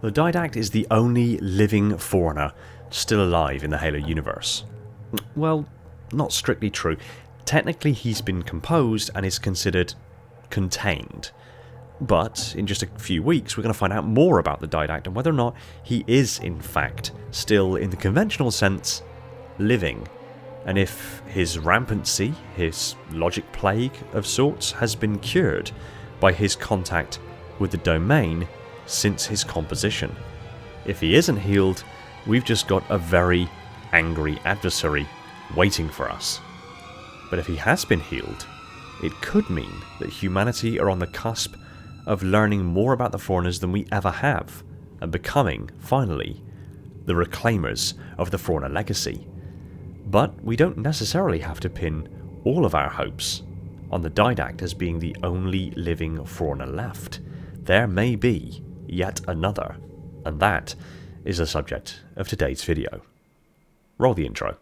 The Didact is the only living Forerunner still alive in the Halo universe. Well, not strictly true. Technically he's been composed and is considered contained. But in just a few weeks we're going to find out more about the Didact and whether or not he is in fact still, in the conventional sense, living. And if his rampancy, his logic plague of sorts, has been cured by his contact with the domain since his composition. If he isn't healed, we've just got a very angry adversary waiting for us. But if he has been healed, it could mean that humanity are on the cusp of learning more about the Forerunners than we ever have, and becoming, finally, the reclaimers of the Forerunner Legacy. But we don't necessarily have to pin all of our hopes on the Didact as being the only living Forerunner left. There may be yet another, and that is the subject of today's video. Roll the intro.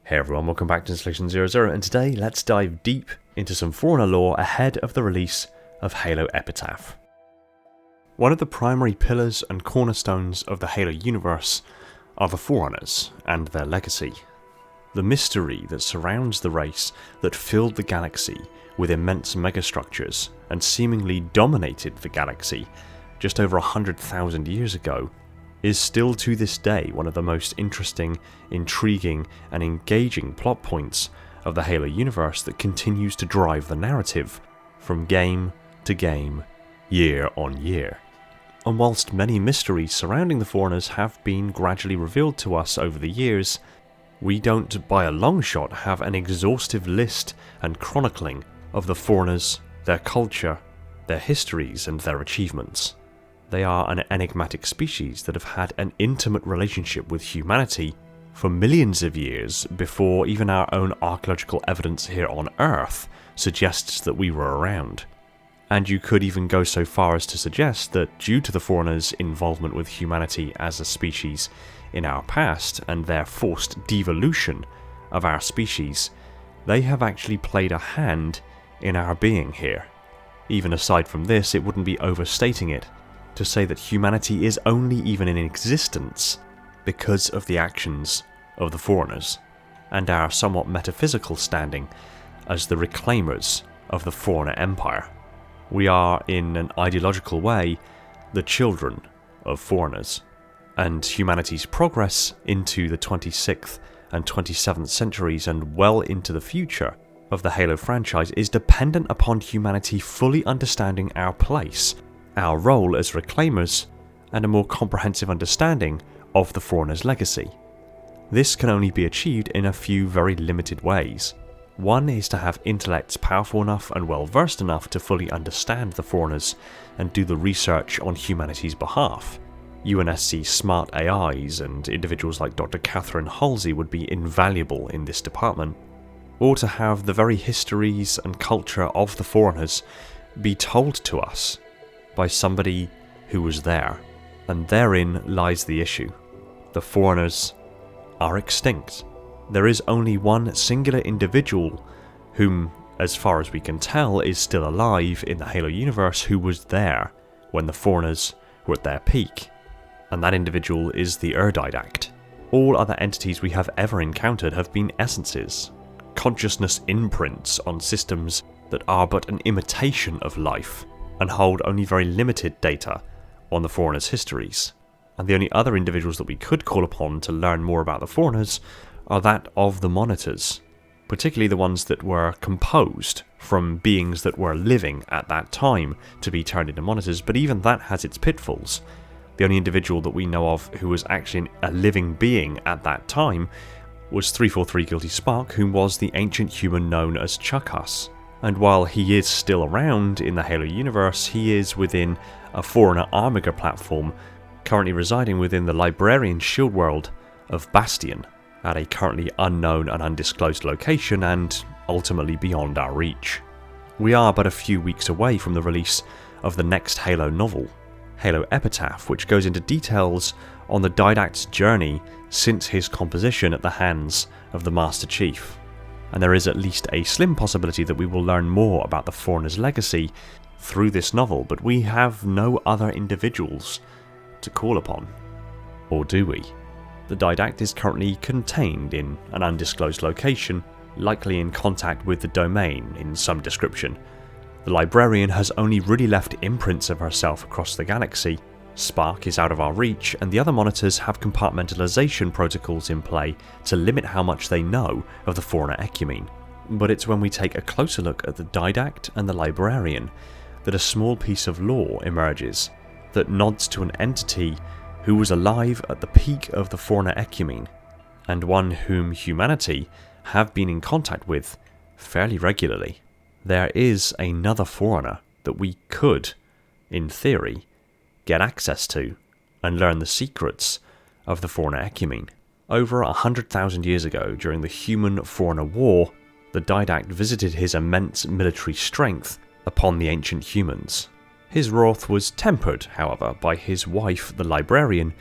Hey everyone, welcome back to Installation 00, and today let's dive deep into some Forerunner lore ahead of the release of Halo Epitaph. One of the primary pillars and cornerstones of the Halo universe are the Forerunners and their legacy. The mystery that surrounds the race that filled the galaxy with immense megastructures and seemingly dominated the galaxy just over 100,000 years ago is still to this day one of the most interesting, intriguing and engaging plot points of the Halo universe that continues to drive the narrative from game to game, year on year. And whilst many mysteries surrounding the Forerunners have been gradually revealed to us over the years, we don't by a long shot have an exhaustive list and chronicling of the Forerunners, their culture, their histories and their achievements. They are an enigmatic species that have had an intimate relationship with humanity for millions of years before even our own archaeological evidence here on Earth suggests that we were around. And you could even go so far as to suggest that due to the Forerunners' involvement with humanity as a species in our past and their forced devolution of our species, they have actually played a hand in our being here. Even aside from this, it wouldn't be overstating it to say that humanity is only even in existence because of the actions of the Forerunners, and our somewhat metaphysical standing as the reclaimers of the Forerunner Empire. We are, in an ideological way, the children of Forerunners, and humanity's progress into the 26th and 27th centuries and well into the future of the Halo franchise is dependent upon humanity fully understanding our place, our role as reclaimers, and a more comprehensive understanding of the Forerunner's legacy. This can only be achieved in a few very limited ways. One is to have intellects powerful enough and well versed enough to fully understand the Forerunners and do the research on humanity's behalf. UNSC's smart AIs and individuals like Dr. Catherine Halsey would be invaluable in this department. Or to have the very histories and culture of the Forerunners be told to us by somebody who was there. And therein lies the issue. The Forerunners are extinct. There is only one singular individual whom, as far as we can tell, is still alive in the Halo universe who was there when the Forerunners were at their peak. And that individual is the Didact. All other entities we have ever encountered have been essences, consciousness imprints on systems that are but an imitation of life, and hold only very limited data on the Forerunners' histories. And the only other individuals that we could call upon to learn more about the Forerunners are that of the Monitors, particularly the ones that were composed from beings that were living at that time to be turned into Monitors, but even that has its pitfalls. The only individual that we know of who was actually a living being at that time was 343 Guilty Spark, who was the ancient human known as Chuckus. And while he is still around in the Halo universe, he is within a Forerunner Armiger platform, currently residing within the Librarian shield world of Bastion, at a currently unknown and undisclosed location and ultimately beyond our reach. We are but a few weeks away from the release of the next Halo novel, Halo Epitaph, which goes into details on the Didact's journey since his composition at the hands of the Master Chief. And there is at least a slim possibility that we will learn more about the Forerunner's legacy through this novel, but we have no other individuals to call upon. Or do we? The Didact is currently contained in an undisclosed location, likely in contact with the domain in some description. The librarian has only really left imprints of herself across the galaxy. Spark is out of our reach, and the other monitors have compartmentalization protocols in play to limit how much they know of the Forerunner ecumene. But it's when we take a closer look at the Didact and the librarian that a small piece of lore emerges that nods to an entity who was alive at the peak of the Forerunner ecumene, and one whom humanity have been in contact with fairly regularly. There is another Forerunner that we could, in theory, get access to and learn the secrets of the Forerunner ecumene. Over 100,000 years ago, during the Human-Forerunner War, the Didact visited his immense military strength upon the ancient humans. His wrath was tempered, however, by his wife, the librarian,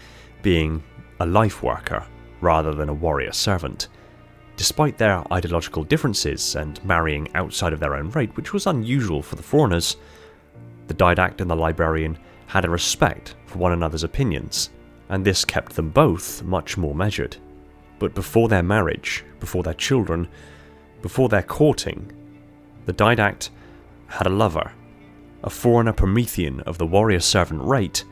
being a life worker rather than a warrior servant. Despite their ideological differences and marrying outside of their own rate, which was unusual for the Forerunners, the Didact and the librarian had a respect for one another's opinions, and this kept them both much more measured. But before their marriage, before their children, before their courting, the Didact had a lover, a Forerunner Promethean of the warrior servant rate,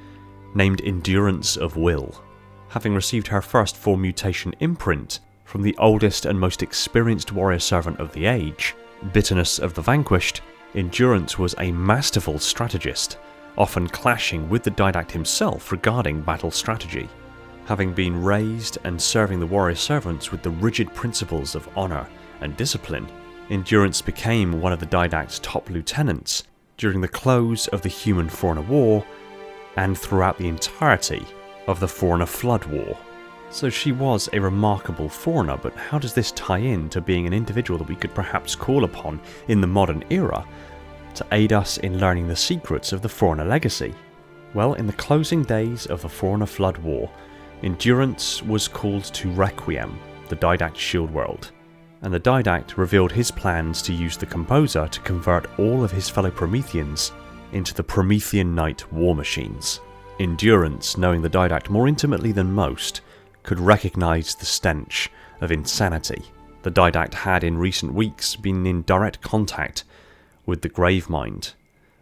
named Endurance of Will. Having received her first full mutation imprint from the oldest and most experienced warrior servant of the age, Bitterness of the Vanquished, Endurance was a masterful strategist, often clashing with the Didact himself regarding battle strategy. Having been raised and serving the warrior servants with the rigid principles of honour and discipline, Endurance became one of the Didact's top lieutenants during the close of the Human-Forerunner War and throughout the entirety of the Forerunner Flood War. So she was a remarkable Forerunner, but how does this tie in to being an individual that we could perhaps call upon in the modern era to aid us in learning the secrets of the Forerunner Legacy? Well, in the closing days of the Forerunner Flood War, Endurance was called to Requiem, the Didact shield world, and the Didact revealed his plans to use the Composer to convert all of his fellow Prometheans into the Promethean Night war machines. Endurance, knowing the Didact more intimately than most, could recognise the stench of insanity. The Didact had in recent weeks been in direct contact with the Gravemind,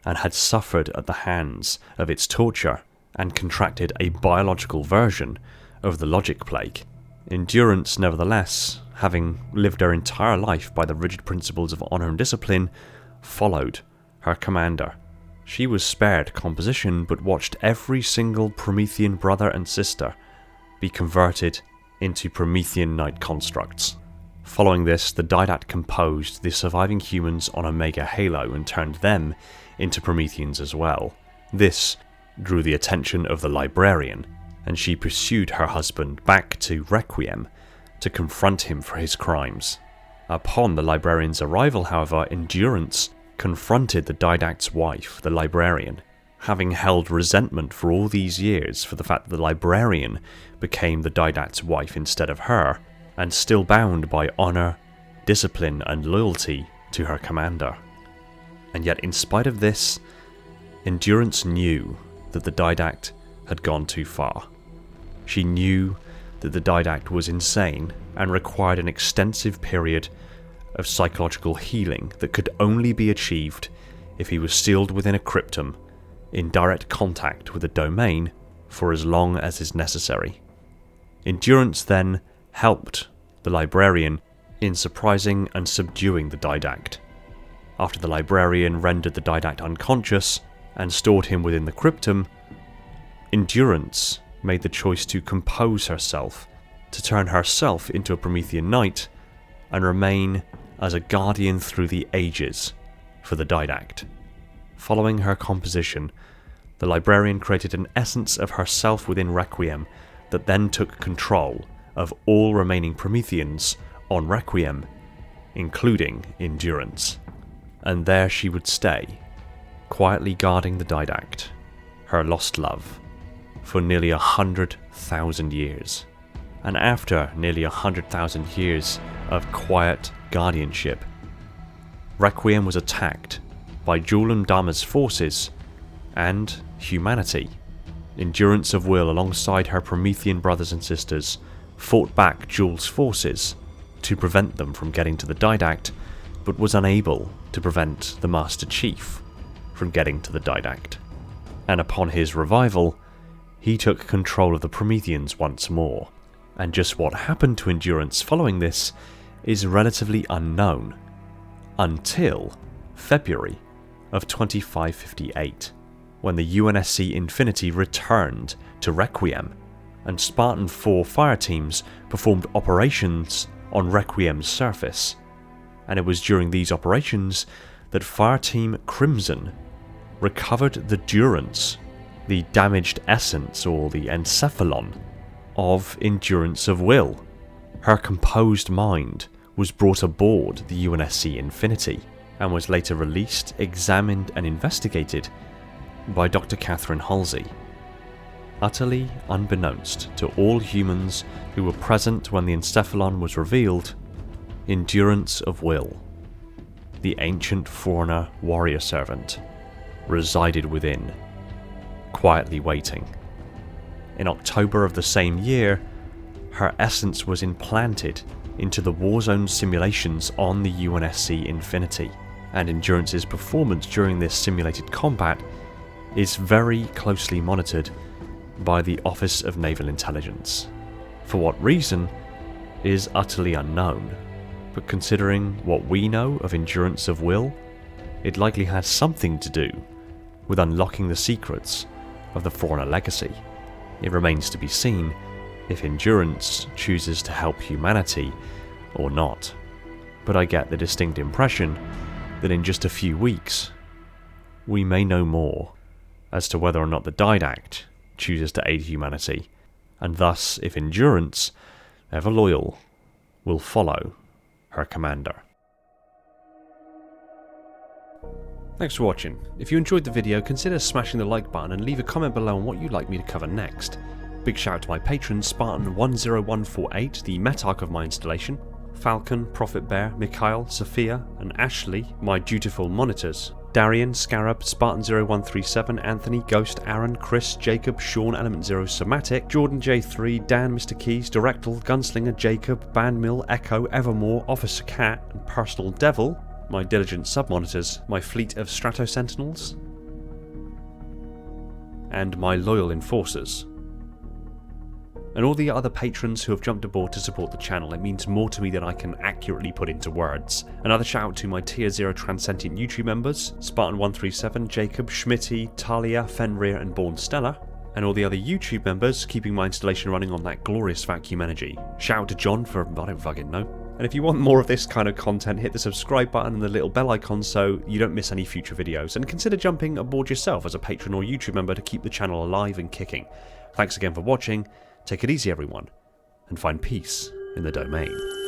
and had suffered at the hands of its torture and contracted a biological version of the Logic Plague. Endurance, nevertheless, having lived her entire life by the rigid principles of honour and discipline, followed her commander. She was spared composition, but watched every single Promethean brother and sister be converted into Promethean Night constructs. Following this, the Didact composed the surviving humans on Omega Halo and turned them into Prometheans as well. This drew the attention of the librarian, and she pursued her husband back to Requiem to confront him for his crimes. Upon the librarian's arrival, however, Endurance confronted the Didact's wife, the librarian, having held resentment for all these years for the fact that the librarian became the Didact's wife instead of her, and still bound by honour, discipline and loyalty to her commander. And yet, in spite of this, Endurance knew that the Didact had gone too far. She knew that the Didact was insane and required an extensive period of psychological healing that could only be achieved if he was sealed within a cryptum in direct contact with the domain for as long as is necessary. Endurance then helped the librarian in surprising and subduing the Didact. After the librarian rendered the Didact unconscious and stored him within the cryptum, Endurance made the choice to compose herself, to turn herself into a Promethean Knight, and remain as a guardian through the ages for the Didact. Following her composition, the librarian created an essence of herself within Requiem that then took control of all remaining Prometheans on Requiem, including Endurance. And there she would stay, quietly guarding the Didact, her lost love, for nearly 100,000 years. And after nearly 100,000 years of quiet guardianship, Requiem was attacked by Julam Dama's forces and humanity. Endurance of Will, alongside her Promethean brothers and sisters, fought back Jul's forces to prevent them from getting to the Didact, but was unable to prevent the Master Chief from getting to the Didact. And upon his revival, he took control of the Prometheans once more. And just what happened to Endurance following this is relatively unknown, until February of 2558, when the UNSC Infinity returned to Requiem, and Spartan 4 fire teams performed operations on Requiem's surface. And it was during these operations that Fireteam Crimson recovered the Durance, the damaged essence or the encephalon of Endurance of Will. Her composed mind was brought aboard the UNSC Infinity and was later released, examined and investigated by Dr. Catherine Halsey. Utterly unbeknownst to all humans who were present when the encephalon was revealed, Endurance of Will, the ancient Forerunner warrior servant, resided within, quietly waiting. In October of the same year, her essence was implanted into the Warzone simulations on the UNSC Infinity, and Endurance's performance during this simulated combat is very closely monitored by the Office of Naval Intelligence. For what reason is utterly unknown, but considering what we know of Endurance of Will, it likely has something to do with unlocking the secrets of the Forerunner Legacy. It remains to be seen if Endurance chooses to help humanity or not, but I get the distinct impression that in just a few weeks, we may know more as to whether or not the Didact chooses to aid humanity, and thus, if Endurance, ever loyal, will follow her commander. Thanks for watching. If you enjoyed the video, consider smashing the like button and leave a comment below on what you'd like me to cover next. Big shout out to my patrons, Spartan10148, the Metarch of my installation, Falcon, Prophet Bear, Mikhail, Sophia, and Ashley, my dutiful monitors, Darian, Scarab, Spartan0137, Anthony, Ghost, Aaron, Chris, Jacob, Sean, Element Zero, Somatic, Jordan J3, Dan, Mr. Keys, Directal, Gunslinger, Jacob, Bandmill, Echo, Evermore, Officer Cat, and Personal Devil, my diligent sub-monitors, my fleet of Strato Sentinels, and my loyal enforcers. And all the other patrons who have jumped aboard to support the channel. It means more to me than I can accurately put into words. Another shout out to my Tier 0 Transcendent YouTube members, Spartan137, Jacob, Schmitty, Talia, Fenrir and Born Stella, and all the other YouTube members keeping my installation running on that glorious vacuum energy. Shout out to John for I don't fucking know. And if you want more of this kind of content, hit the subscribe button and the little bell icon so you don't miss any future videos, and consider jumping aboard yourself as a patron or YouTube member to keep the channel alive and kicking. Thanks again for watching, take it easy everyone, and find peace in the domain.